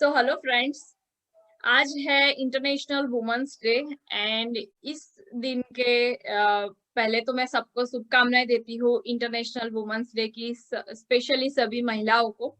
Hello friends. आज है international women's day and इस दिन के पहले तो मैं सबको शुभकामनाएं देती हूँ इंटरनेशनल वुमेन्स डे की, स्पेशली सभी महिलाओं को।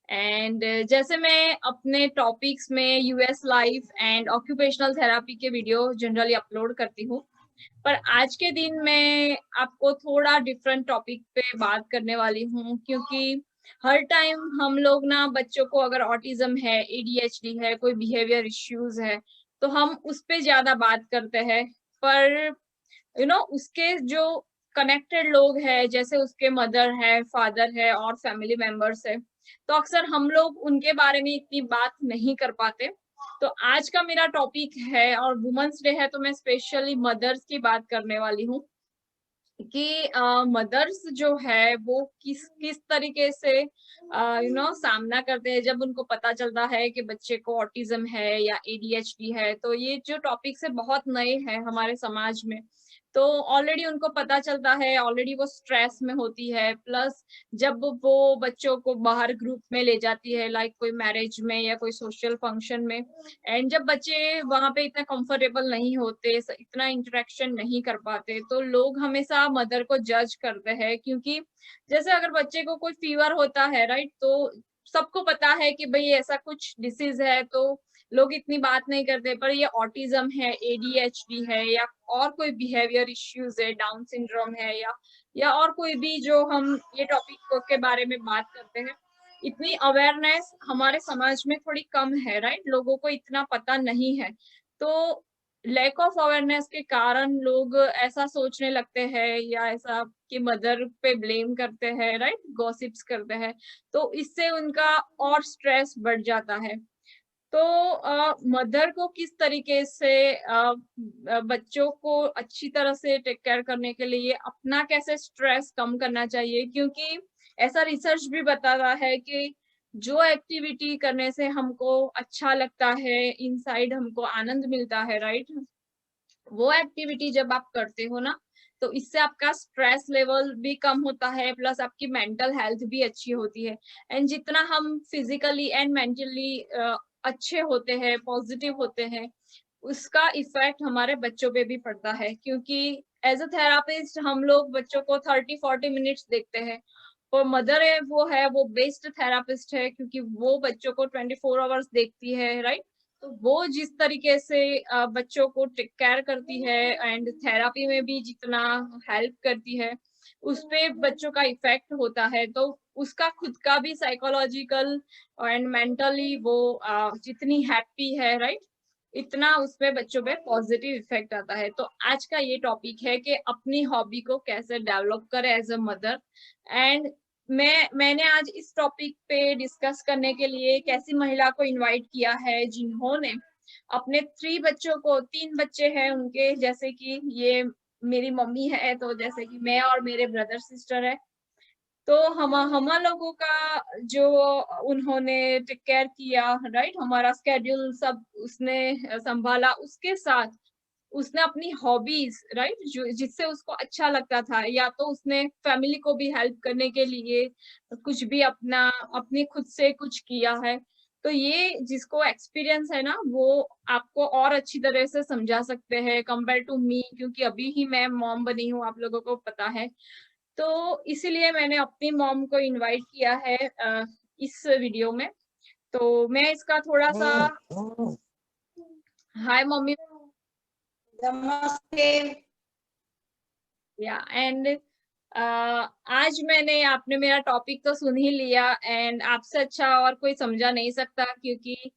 एंड जैसे मैं अपने टॉपिक्स में US life and occupational therapy के वीडियो जनरली अपलोड करती हूँ, पर आज के दिन मैं आपको थोड़ा डिफरेंट टॉपिक पे बात करने वाली हूँ, क्योंकि हर टाइम हम लोग ना बच्चों को अगर ऑटिज्म है, एडीएचडी है, कोई बिहेवियर इश्यूज है, तो हम उस पे ज्यादा बात करते हैं। पर उसके जो कनेक्टेड लोग हैं, जैसे उसके मदर है, फादर है और फैमिली मेंबर्स है, तो अक्सर हम लोग उनके बारे में इतनी बात नहीं कर पाते। तो आज का मेरा टॉपिक है और वुमेन्स डे है, तो मैं स्पेशली मदर्स की बात करने वाली हूँ कि मदर्स जो है वो किस किस तरीके से सामना करते हैं जब उनको पता चलता है कि बच्चे को ऑटिज्म है या एडीएचडी है। तो ये जो टॉपिक्स है बहुत नए हैं हमारे समाज में। तो ऑलरेडी उनको पता चलता है, ऑलरेडी वो स्ट्रेस में होती है, प्लस जब वो बच्चों को बाहर ग्रुप में ले जाती है, लाइक कोई मैरिज में या कोई सोशल फंक्शन में, एंड जब बच्चे वहां पे इतना कंफर्टेबल नहीं होते, इतना इंटरेक्शन नहीं कर पाते, तो लोग हमेशा मदर को जज करते हैं। क्योंकि जैसे अगर बच्चे को कोई फीवर होता है, राइट, तो सबको पता है कि भाई ऐसा कुछ डिसीज है, तो लोग इतनी बात नहीं करते। पर ये ऑटिज्म है, एडीएचडी है, या और कोई बिहेवियर इश्यूज है, डाउन सिंड्रोम है, या और कोई भी जो हम ये टॉपिक के बारे में बात करते हैं, इतनी अवेयरनेस हमारे समाज में थोड़ी कम है, राइट, लोगों को इतना पता नहीं है। तो लैक ऑफ अवेयरनेस के कारण लोग ऐसा सोचने लगते हैं या ऐसा कि मदर पे ब्लेम करते हैं, राइट, गॉसिप्स करते हैं, तो इससे उनका और स्ट्रेस बढ़ जाता है। तो मदर को किस तरीके से बच्चों को अच्छी तरह से टेक केयर करने के लिए अपना कैसे स्ट्रेस कम करना चाहिए, क्योंकि ऐसा रिसर्च भी बताता है कि जो एक्टिविटी करने से हमको अच्छा लगता है, इनसाइड हमको आनंद मिलता है, राइट, वो एक्टिविटी जब आप करते हो ना, तो इससे आपका स्ट्रेस लेवल भी कम होता है, प्लस आपकी मेंटल हेल्थ भी अच्छी होती है। एंड जितना हम फिजिकली एंड मेंटली अच्छे होते हैं, पॉजिटिव होते हैं, उसका इफेक्ट हमारे बच्चों पे भी पड़ता है। क्योंकि एज अ थेरापिस्ट हम लोग बच्चों को 30-40 मिनट्स देखते हैं, और मदर है वो बेस्ट थेरापिस्ट है, क्योंकि वो बच्चों को 24 आवर्स देखती है, राइट। तो वो जिस तरीके से बच्चों को टेक केयर करती है एंड थेरापी में भी जितना हेल्प करती है, उस पे बच्चों का इफेक्ट होता है। तो उसका खुद का भी साइकोलॉजिकल एंड मेंटली वो जितनी हैप्पी है, राइट, इतना उसपे बच्चों पे पॉजिटिव इफेक्ट आता है। तो आज का ये टॉपिक है कि अपनी हॉबी को कैसे डेवलप करें एज अ मदर। एंड मैंने आज इस टॉपिक पे डिस्कस करने के लिए एक ऐसी महिला को इनवाइट किया है जिन्होंने अपने 3 बच्चे हैं उनके, जैसे कि ये मेरी मम्मी है, तो जैसे कि मैं और मेरे ब्रदर सिस्टर है। तो हम लोगों का जो उन्होंने टेक केयर किया, राइट, हमारा स्केड्यूल सब उसने संभाला, उसके साथ उसने अपनी हॉबीज, राइट, जो जिससे उसको अच्छा लगता था, या तो उसने फैमिली को भी हेल्प करने के लिए कुछ भी अपना अपनी खुद से कुछ किया है। तो ये जिसको एक्सपीरियंस है ना, वो आपको और अच्छी तरह से समझा सकते हैं कंपेयर टू मी, क्योंकि अभी ही मैं मॉम बनी हूँ, आप लोगों को पता है। तो इसीलिए मैंने अपनी मॉम को इनवाइट किया है इस वीडियो में। तो मैं इसका थोड़ा सा, हाय मम्मी, नमस्ते। या एंड आज आपने मेरा टॉपिक तो सुन ही लिया, एंड आपसे अच्छा और कोई समझा नहीं सकता, क्योंकि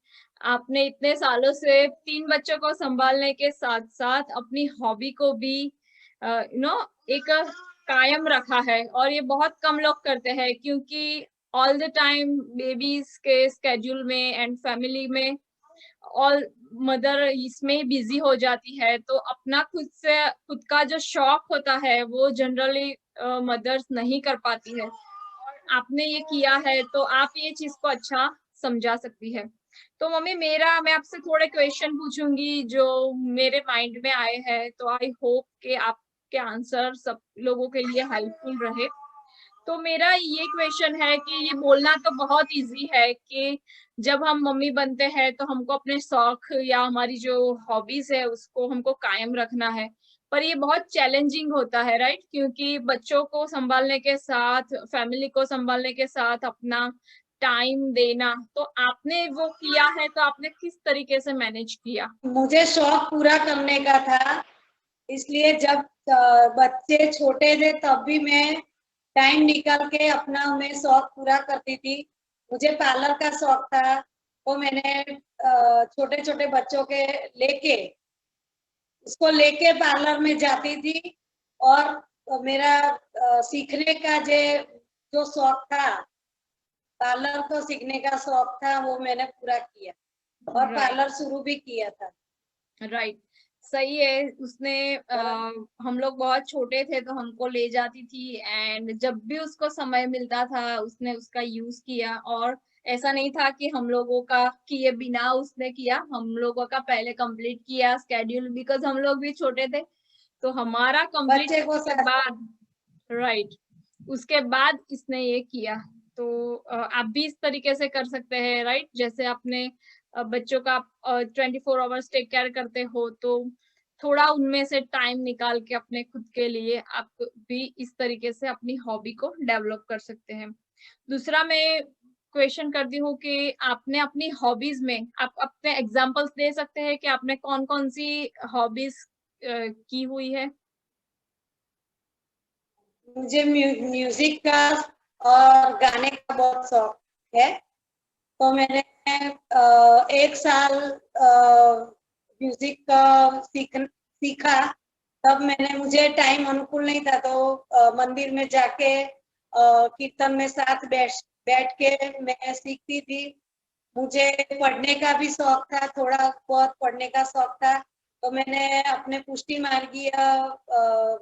आपने इतने सालों से 3 बच्चों को संभालने के साथ साथ अपनी हॉबी को भी एक कायम रखा है, और ये बहुत कम लोग करते हैं, क्योंकि ऑल द टाइम बेबीज के स्केड्यूल में एंड फैमिली में ऑल मदर इसमें ही बिजी हो जाती है। तो अपना खुद का जो शौक होता है वो जनरली मदर्स नहीं कर पाती है, और आपने ये किया है, तो आप ये चीज को अच्छा समझा सकती है। तो मम्मी, मैं आपसे थोड़े क्वेश्चन पूछूंगी जो मेरे माइंड में आए हैं, तो आई होप कि आपके आंसर सब लोगों के लिए हेल्पफुल रहे। तो मेरा ये क्वेश्चन है कि ये बोलना तो बहुत इजी है कि जब हम मम्मी बनते हैं तो हमको अपने शौक या हमारी जो हॉबीज है उसको हमको कायम रखना है। पर ये बहुत चैलेंजिंग होता है, राइट? क्योंकि बच्चों को सँभालने के साथ, फैमिली को सँभालने के साथ अपना टाइम देना, तो आपने वो किया है, तो आपने किस तरीके से मैनेज किया? मुझे शौक पूरा करने का था, इसलिए जब बच्चे छोटे थे तब भी मैं टाइम निकाल के अपना मैं शौक पूरा करती थी। मुझे पार्लर का शौक था, तो मैंने छोटे छोटे बच्चों के लेके उसको लेके पार्लर में जाती थी। और मेरा सीखने का जो शौक था, पार्लर को सीखने का शौक था, वो मैंने पूरा किया और राइट, पार्लर शुरू भी किया था। राइट। सही है, उसने हम लोग बहुत छोटे थे तो हमको ले जाती थी एंड जब भी उसको समय मिलता था, उसने उसका यूज़ किया और ऐसा नहीं था कि हम लोगों का किए बिना उसने किया, हम लोगों का पहले कंप्लीट किया शेड्यूल बिकॉज़ हम लोग भी छोटे थे। तो हमारा कंप्लीट बच्चे को करने के साथ बाद राइट, उसके बाद इसने ये किया। तो आप भी इस तरीके से कर सकते हैं, राइट? जैसे आपने बच्चों का 24 आवर्स टेक केयर करते हो, तो थोड़ा उनमें से टाइम निकाल के अपने खुद के लिए आप भी इस तरीके से अपनी हॉबी को डेवलप कर सकते हैं। दूसरा मैं क्वेश्चन करती हूँ कि आपने अपनी हॉबीज़ में आप अपने एग्ज़ाम्पल्स दे सकते हैं कि आपने कौन-कौन सी हॉबीज़ की हुई है? मुझे म्यूजिक का और गाने का बहुत शौक है। तो मैंने 1 साल म्यूजिक का सीखा। तब मुझे टाइम अनुकूल नहीं था, तो मंदिर में जाके कीर्तन में साथ बैठ के मैं सीखती थी। मुझे पढ़ने का भी शौक था, थोड़ा बहुत पढ़ने का शौक था। तो मैंने अपने पुष्टि मार्गीय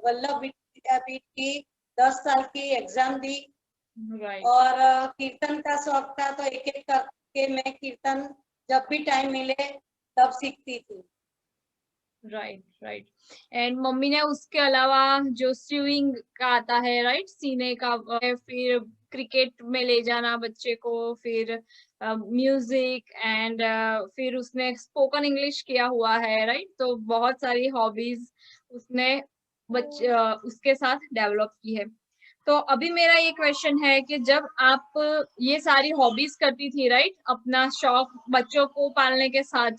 वल्लभ विद्यापीठ की 10 साल की एग्जाम दी। राइट। और कीर्तन का शौक था, तो एक एक करके मैं कीर्तन जब भी टाइम मिले तब सीखती थी। Right, right. एंड मम्मी ने उसके अलावा जो स्विमिंग का आता है, राइट? सीने का फिर क्रिकेट में ले जाना बच्चे को, फिर म्यूजिक एंड फिर उसने स्पोकन इंग्लिश किया हुआ है, राइट? तो बहुत सारी हॉबीज उसने उसके साथ डेवलप की है। तो अभी मेरा ये क्वेश्चन है कि जब आप ये सारी हॉबीज करती थी, राइट? अपना शौक बच्चों को पालने के साथ,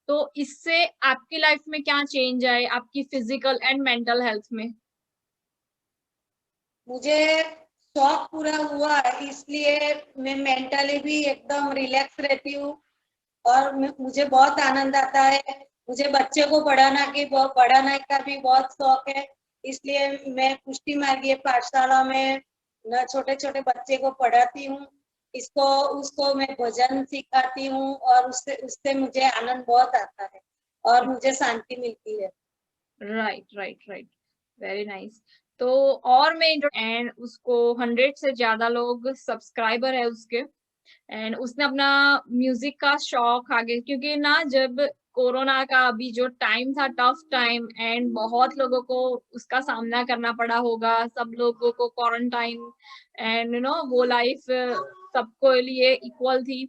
तो इससे आपकी लाइफ में क्या चेंज आए आपकी फिजिकल एंड मेंटल हेल्थ में? मुझे शौक पूरा हुआ, इसलिए मैं मेंटली भी एकदम रिलैक्स रहती हूँ। और मुझे बहुत आनंद आता है। मुझे बच्चे को पढ़ाने का भी बहुत शौक है। इसलिए मैं पुष्टि मार्गीय पाठशाला में न छोटे छोटे बच्चे को पढ़ाती हूँ। इसको उसको मैं भजन सिखाती हूँ, और उससे उससे मुझे आनंद बहुत आता है और मुझे शांति मिलती है। Right, right, right. Very nice. तो और मैं एंड उसको 100 से ज्यादा लोग सब्सक्राइबर है उसके एंड उसने अपना म्यूजिक का शौक आगे क्योंकि ना जब कोरोना का अभी जो टाइम था टफ टाइम एंड बहुत लोगों को उसका सामना करना पड़ा होगा, सब लोगों को क्वारंटाइन एंड वो लाइफ सबको लिए इक्वल थी।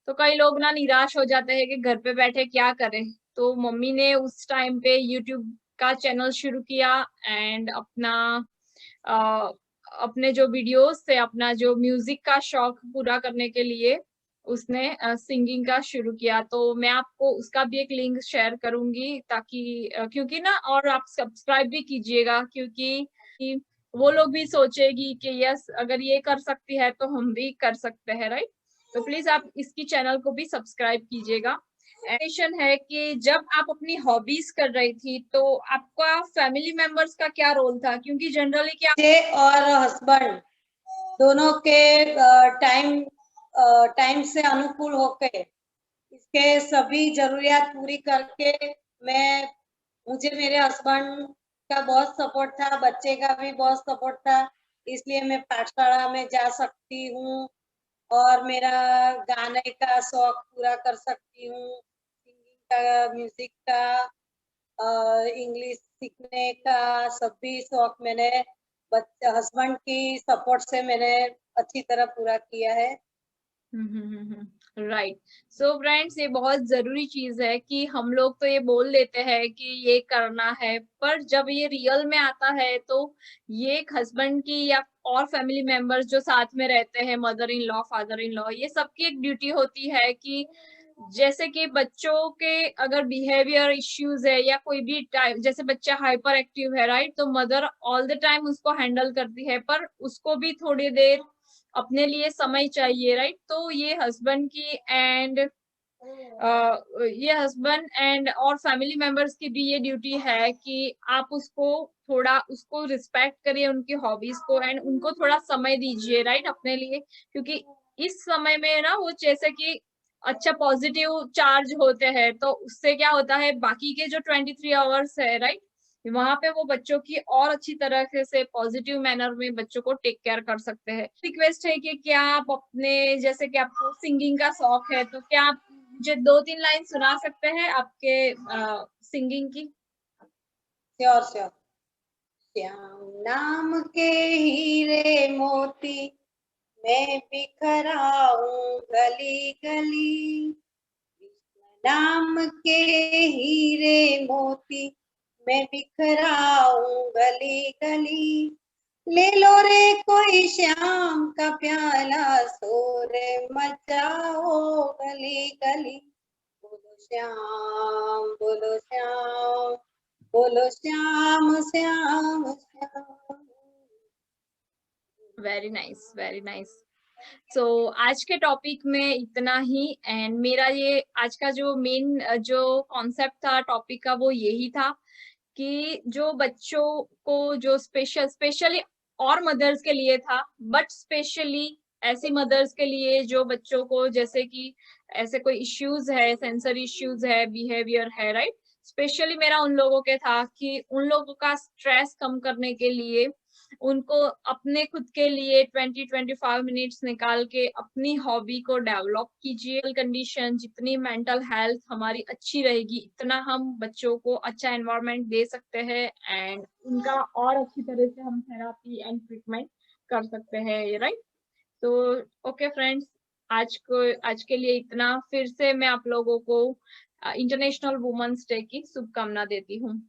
तो कई लोग ना निराश हो जाते हैं कि घर पे बैठे क्या करें। तो मम्मी ने उस टाइम पे यूट्यूब का चैनल शुरू किया एंड अ, अपने जो वीडियोस थे, अपना जो म्यूजिक का शौक पूरा करने के लिए उसने सिंगिंग का शुरू किया। तो मैं आपको उसका भी एक लिंक शेयर करूँगी ताकि क्योंकि ना और आप सब्सक्राइब भी कीजिएगा क्योंकि कि वो लोग भी सोचेगी कि यस अगर ये कर सकती है तो हम भी कर सकते हैं, राइट? तो प्लीज़ आप इसकी चैनल को भी सब्सक्राइब कीजिएगा। क्वेश्चन है कि जब आप अपनी हॉबीज कर रही थी तो आपका फैमिली मेंबर्स का क्या रोल था? क्योंकि जनरली क्या बच्चे और हस्बैंड दोनों के टाइम टाइम से अनुकूल होके इसके सभी जरूरियात पूरी करके मैं मुझे मेरे हस्बैंड का बहुत सपोर्ट था, बच्चे का भी बहुत सपोर्ट था। इसलिए मैं पाठशाला में जा सकती हूँ और मेरा गाने का शौक पूरा कर सकती हूँ, सिंगिंग का, म्यूजिक का, इंग्लिश सीखने का सभी शौक मैंने हस्बैंड की सपोर्ट से मैंने अच्छी तरह पूरा किया है। हुँ, हुँ, हुँ, हुँ। राइट। सो फ्रेंड्स, ये बहुत जरूरी चीज है कि हम लोग तो ये बोल देते हैं कि ये करना है, पर जब ये रियल में आता है तो ये एक हस्बैंड की या और फैमिली मेंबर्स जो साथ में रहते हैं, mother in law, father in law, ये सबकी एक ड्यूटी होती है कि जैसे कि बच्चों के अगर बिहेवियर इश्यूज है या कोई भी टाइप, जैसे बच्चा हाइपर एक्टिव है, राइट, तो मदर ऑल द टाइम उसको हैंडल करती है, पर उसको भी थोड़ी देर अपने लिए समय चाहिए, राइट। तो ये हस्बैंड एंड और फैमिली मेंबर्स की भी ये ड्यूटी है कि आप उसको थोड़ा उसको रिस्पेक्ट करिए, उनकी हॉबीज को, एंड उनको थोड़ा समय दीजिए, राइट, अपने लिए, क्योंकि इस समय में ना वो जैसे कि अच्छा पॉजिटिव चार्ज होते हैं, तो उससे क्या होता है बाकी के जो 23 आवर्स है, राइट, वहां पे वो बच्चों की और अच्छी तरह से पॉजिटिव मैनर में बच्चों को टेक केयर कर सकते हैं। रिक्वेस्ट है कि क्या आप अपने, जैसे कि आपको सिंगिंग का शौक है, तो क्या आप मुझे 2-3 लाइन सुना सकते हैं आपके सिंगिंग की? Sure sure. श्याम नाम के हीरे मोती मैं बिखराऊं गली गली, कृष्ण नाम के हीरे मोती मैं बिखराऊं गली गली, ले लो रे कोई श्याम का प्याला, शोर मचाओ गली गली, बोलो श्याम बोलो श्याम, बोलो Shyam Shyam Shyam. Very nice, very nice. So आज के टॉपिक में इतना ही, एंड मेरा ये आज का जो मेन जो कॉन्सेप्ट था टॉपिक का, वो यही था कि जो बच्चों को जो स्पेशली और मदर्स के लिए था, बट स्पेशली ऐसी मदर्स के लिए जो बच्चों को जैसे कि ऐसे कोई इश्यूज है, सेंसरी इश्यूज है, बिहेवियर है, राइट, स्पेशली मेरा उन लोगों के था कि उन लोगों का स्ट्रेस कम करने के लिए उनको अपने खुद के लिए 20-25 मिनट्स निकाल के अपनी हॉबी को डेवलप कीजिए। कंडीशन जितनी मेंटल हेल्थ हमारी अच्छी रहेगी, इतना हम बच्चों को अच्छा एनवायरनमेंट दे सकते हैं, एंड उनका और अच्छी तरह से हम थेरापी एंड ट्रीटमेंट कर सकते हैं, राइट। तो ओके फ्रेंड्स, आज के लिए इतना। फिर से मैं आप लोगों को इंटरनेशनल वुमेन्स डे की शुभकामना देती हूँ।